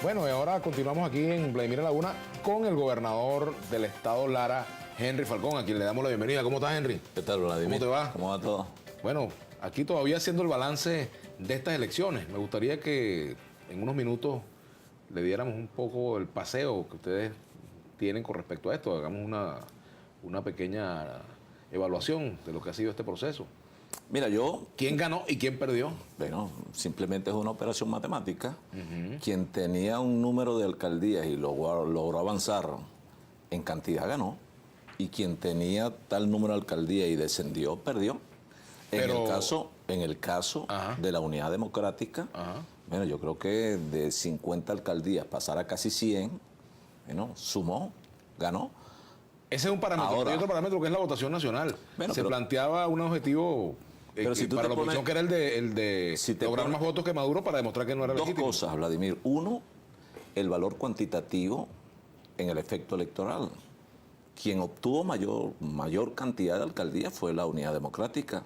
Bueno, y ahora continuamos aquí en Vladimir Laguna con el gobernador del estado Lara, Henry Falcón, a quien le damos la bienvenida. ¿Cómo estás, Henry? ¿Qué tal, Vladimir? ¿Cómo te va? ¿Cómo va todo? Bueno, aquí todavía haciendo el balance de estas elecciones. Me gustaría que en unos minutos le diéramos un poco el paseo que ustedes tienen con respecto a esto. Hagamos una pequeña evaluación de lo que ha sido este proceso. Mira, ¿Quién ganó y quién perdió? bueno, simplemente es una operación matemática. Quien tenía un número de alcaldías y logró avanzar en cantidad ganó. Y quien tenía tal número de alcaldías y descendió, perdió. Pero- En el caso Ajá. de la Unidad Democrática, Ajá. bueno, yo creo que de 50 alcaldías pasar a casi 100, bueno, sumó, ganó. Ese es un parámetro. Ahora- Hay otro parámetro que es la votación nacional. Bueno, Se pero- planteaba un objetivo Pero si tú para te la oposición, pones- que era el de si te lograr pones- más votos que Maduro para demostrar que no era Dos legítimo. cosas, Vladimir. Uno, el valor cuantitativo en el efecto electoral. Quien obtuvo mayor cantidad de alcaldías fue la Unidad Democrática.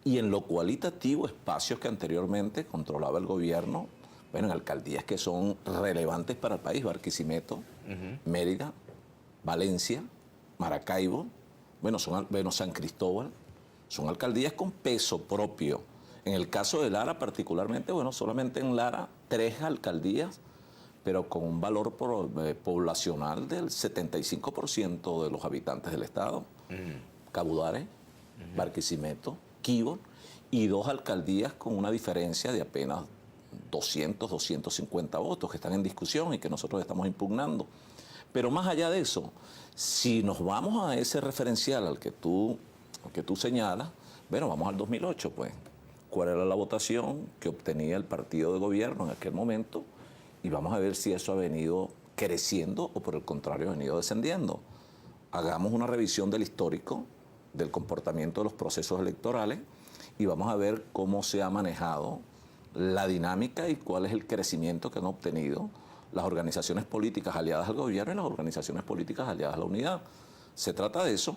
Y en lo cualitativo, espacios que anteriormente controlaba el gobierno, bueno, en alcaldías que son relevantes para el país, Barquisimeto, Mérida, Valencia, Maracaibo, bueno, San Cristóbal, son alcaldías con peso propio. En el caso de Lara particularmente, bueno, solamente en Lara 3 alcaldías, pero con un valor poblacional del 75% de los habitantes del estado. Cabudare, Barquisimeto, Quibor, y 2 alcaldías con una diferencia de apenas 200, 250 votos que están en discusión y que nosotros estamos impugnando. Pero más allá de eso, si nos vamos a ese referencial al que tú señalas, bueno, vamos al 2008, pues. ¿Cuál era la votación que obtenía el partido de gobierno en aquel momento? Y vamos a ver si eso ha venido creciendo o por el contrario ha venido descendiendo. Hagamos una revisión del histórico, del comportamiento de los procesos electorales y vamos a ver cómo se ha manejado la dinámica y cuál es el crecimiento que han obtenido las organizaciones políticas aliadas al gobierno y las organizaciones políticas aliadas a la unidad. Se trata de eso.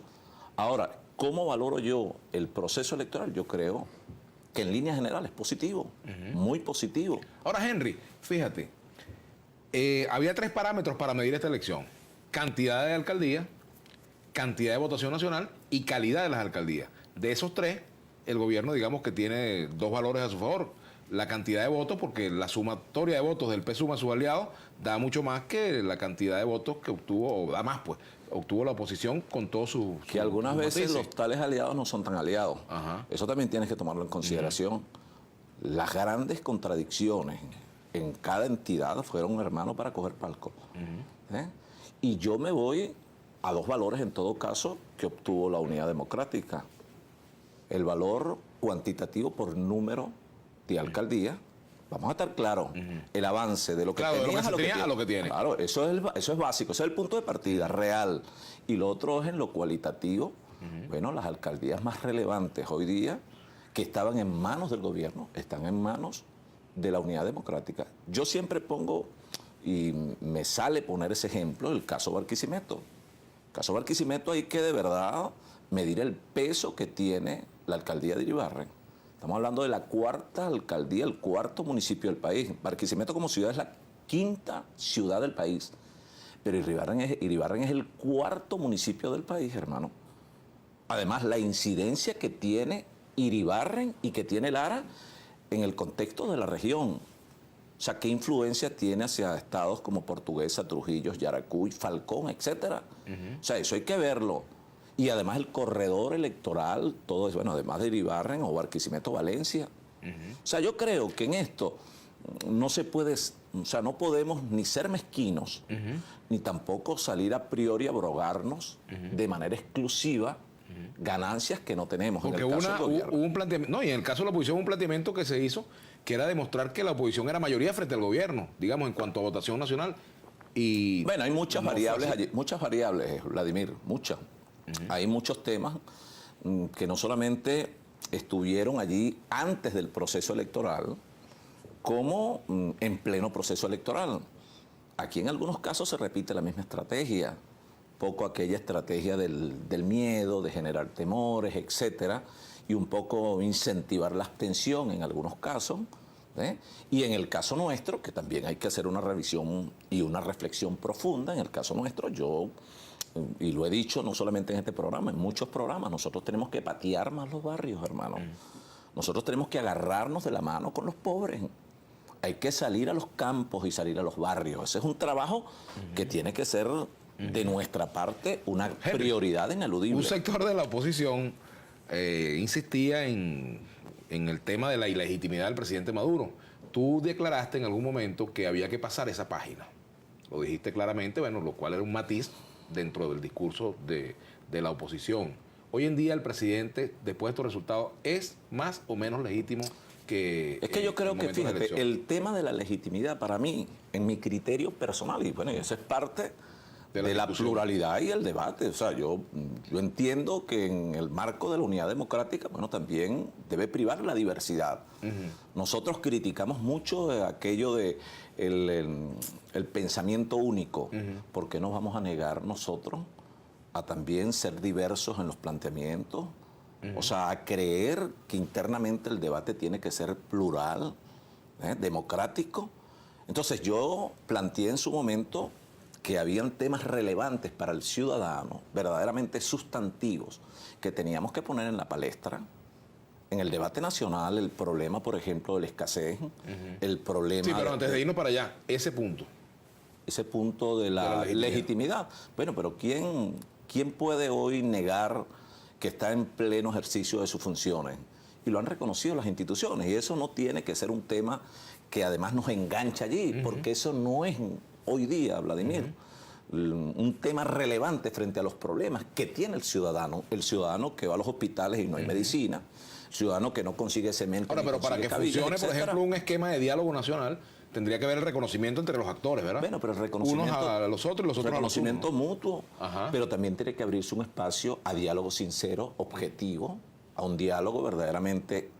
Ahora, ¿cómo valoro yo el proceso electoral? Yo creo que en líneas generales es positivo, muy positivo. Ahora, Henry, fíjate, había 3 parámetros para medir esta elección: cantidad de alcaldías, cantidad de votación nacional y calidad de las alcaldías. De esos 3, el gobierno, digamos que tiene 2 valores a su favor. La cantidad de votos, porque la sumatoria de votos del PSUM a sus aliados da mucho más que la cantidad de votos que obtuvo, o da más, pues, obtuvo la oposición con todos sus Que algunas veces matices. los tales aliados no son tan aliados. Ajá. Eso también tienes que tomarlo en consideración. Las grandes contradicciones en cada entidad fueron hermanos para coger palco. ¿Eh? Y yo me voy a 2 valores en todo caso que obtuvo la Unidad Democrática. El valor cuantitativo por número de alcaldías. Vamos a estar claros, el avance de lo que Claro, de lo tenías que se tenía a lo que tiene. Claro, eso es básico, ese es el punto de partida, real. Y lo otro es en lo cualitativo. Bueno, las alcaldías más relevantes hoy día, que estaban en manos del gobierno, están en manos de la Unidad Democrática. Yo siempre pongo, y me sale poner ese ejemplo, el caso Barquisimeto. El caso Barquisimeto hay que de verdad medir el peso que tiene la alcaldía de Iribarren. Estamos hablando de la 4ª alcaldía, el 4º municipio del país. Barquisimeto como ciudad es la 5ª ciudad del país. Pero Iribarren es el 4º municipio del país, hermano. Además, la incidencia que tiene Iribarren y que tiene Lara en el contexto de la región. O sea, ¿qué influencia tiene hacia estados como Portuguesa, Trujillo, Yaracuy, Falcón, etcétera? O sea, eso hay que verlo. Y además el corredor electoral, todo eso, bueno, además de Iribarren o Barquisimeto, Valencia. O sea, yo creo que en esto no se puede, o sea, no podemos ni ser mezquinos, ni tampoco salir a priori a abrogarnos de manera exclusiva ganancias que no tenemos. Porque en el caso del gobierno. hubo un planteamiento, no, y en el caso de la oposición hubo un planteamiento que se hizo, que era demostrar que la oposición era mayoría frente al gobierno, digamos, en cuanto a votación nacional. Y Bueno, hay muchas no fue variables así. allí, muchas variables, Vladimir, muchas. Hay muchos temas que no solamente estuvieron allí antes del proceso electoral, como en pleno proceso electoral. Aquí en algunos casos se repite la misma estrategia, poco aquella estrategia del miedo, de generar temores, etcétera, y un poco incentivar la abstención en algunos casos, Y en el caso nuestro, que también hay que hacer una revisión y una reflexión profunda, en el caso nuestro yo, y lo he dicho no solamente en este programa, en muchos programas, nosotros tenemos que patear más los barrios, hermano. Nosotros tenemos que agarrarnos de la mano con los pobres. Hay que salir a los campos y salir a los barrios. Ese es un trabajo que tiene que ser de nuestra parte una prioridad ineludible. Un sector de la oposición insistía en el tema de la ilegitimidad del presidente Maduro. Tú declaraste en algún momento que había que pasar esa página. Lo dijiste claramente, bueno, lo cual era un matiz dentro del discurso de la oposición. Hoy en día el presidente, después de estos resultados, ¿es más o menos legítimo que... Es que yo creo que, fíjate, el tema de la legitimidad para mí, en mi criterio personal, y bueno, eso es parte de la pluralidad y el debate. O sea, yo entiendo que en el marco de la unidad democrática, bueno, también debe privar la diversidad. Nosotros criticamos mucho aquello de el pensamiento único. ¿Por qué nos vamos a negar nosotros a también ser diversos en los planteamientos? O sea, a creer que internamente el debate tiene que ser plural, democrático. Entonces yo planteé en su momento que habían temas relevantes para el ciudadano, verdaderamente sustantivos, que teníamos que poner en la palestra. En el debate nacional, el problema, por ejemplo, de la escasez, el problema... Sí, pero antes de irnos para allá, ese punto. Ese punto de la legitimidad. Bueno, pero ¿quién puede hoy negar que está en pleno ejercicio de sus funciones? Y lo han reconocido las instituciones. Y eso no tiene que ser un tema que además nos engancha allí, porque eso no es hoy día, Vladimir, un tema relevante frente a los problemas que tiene el ciudadano que va a los hospitales y no hay medicina, el ciudadano que no consigue cemento. Ahora, pero para que funcione, por ejemplo, un esquema de diálogo nacional, tendría que haber el reconocimiento entre los actores, ¿verdad? Bueno, pero el reconocimiento... Unos a los otros y los otros reconocimiento a los unos. mutuo, pero también tiene que abrirse un espacio a diálogo sincero, objetivo, a un diálogo verdaderamente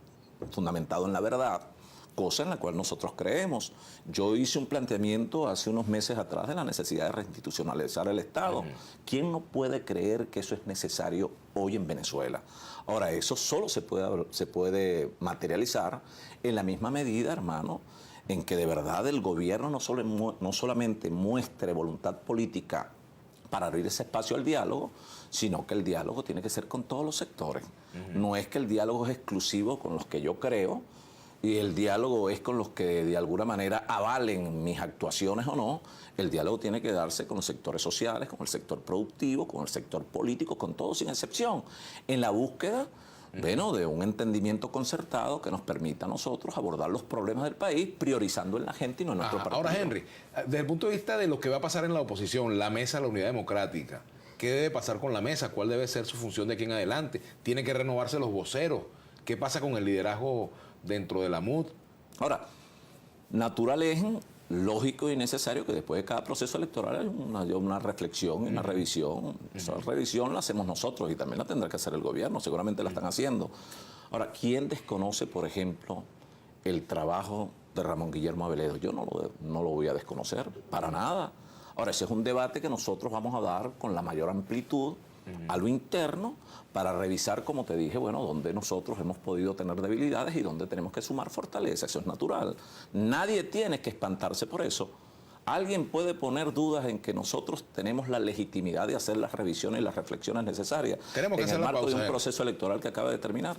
fundamentado en la verdad, cosa en la cual nosotros creemos. Yo hice un planteamiento hace unos meses atrás de la necesidad de reinstitucionalizar el Estado. ¿Quién no puede creer que eso es necesario hoy en Venezuela? Ahora, eso solo se puede materializar en la misma medida, hermano, en que de verdad el gobierno no solamente muestre voluntad política para abrir ese espacio al diálogo, sino que el diálogo tiene que ser con todos los sectores. No es que el diálogo es exclusivo con los que yo creo, y el diálogo es con los que de alguna manera avalen mis actuaciones o no. El diálogo tiene que darse con los sectores sociales, con el sector productivo, con el sector político, con todos sin excepción, en la búsqueda, bueno, de un entendimiento concertado que nos permita a nosotros abordar los problemas del país, priorizando en la gente y no en nuestro partido. Ahora, Henry, desde el punto de vista de lo que va a pasar en la oposición, la mesa de la unidad democrática, ¿qué debe pasar con la mesa? ¿Cuál debe ser su función de aquí en adelante? ¿Tiene que renovarse los voceros? ¿Qué pasa con el liderazgo dentro de la MUD? Ahora, natural es, lógico y necesario que después de cada proceso electoral haya una reflexión y una revisión. Esa revisión la hacemos nosotros y también la tendrá que hacer el gobierno, seguramente la están haciendo. Ahora, ¿quién desconoce, por ejemplo, el trabajo de Ramón Guillermo Aveledo? Yo no lo voy a desconocer, para nada. Ahora, ese es un debate que nosotros vamos a dar con la mayor amplitud a lo interno para revisar, como te dije, bueno, dónde nosotros hemos podido tener debilidades y dónde tenemos que sumar fortaleza. Eso es natural. Nadie tiene que espantarse por eso. Alguien puede poner dudas en que nosotros tenemos la legitimidad de hacer las revisiones y las reflexiones necesarias Tenemos que en hacer el la marco de pausa, un proceso electoral que acaba de terminar.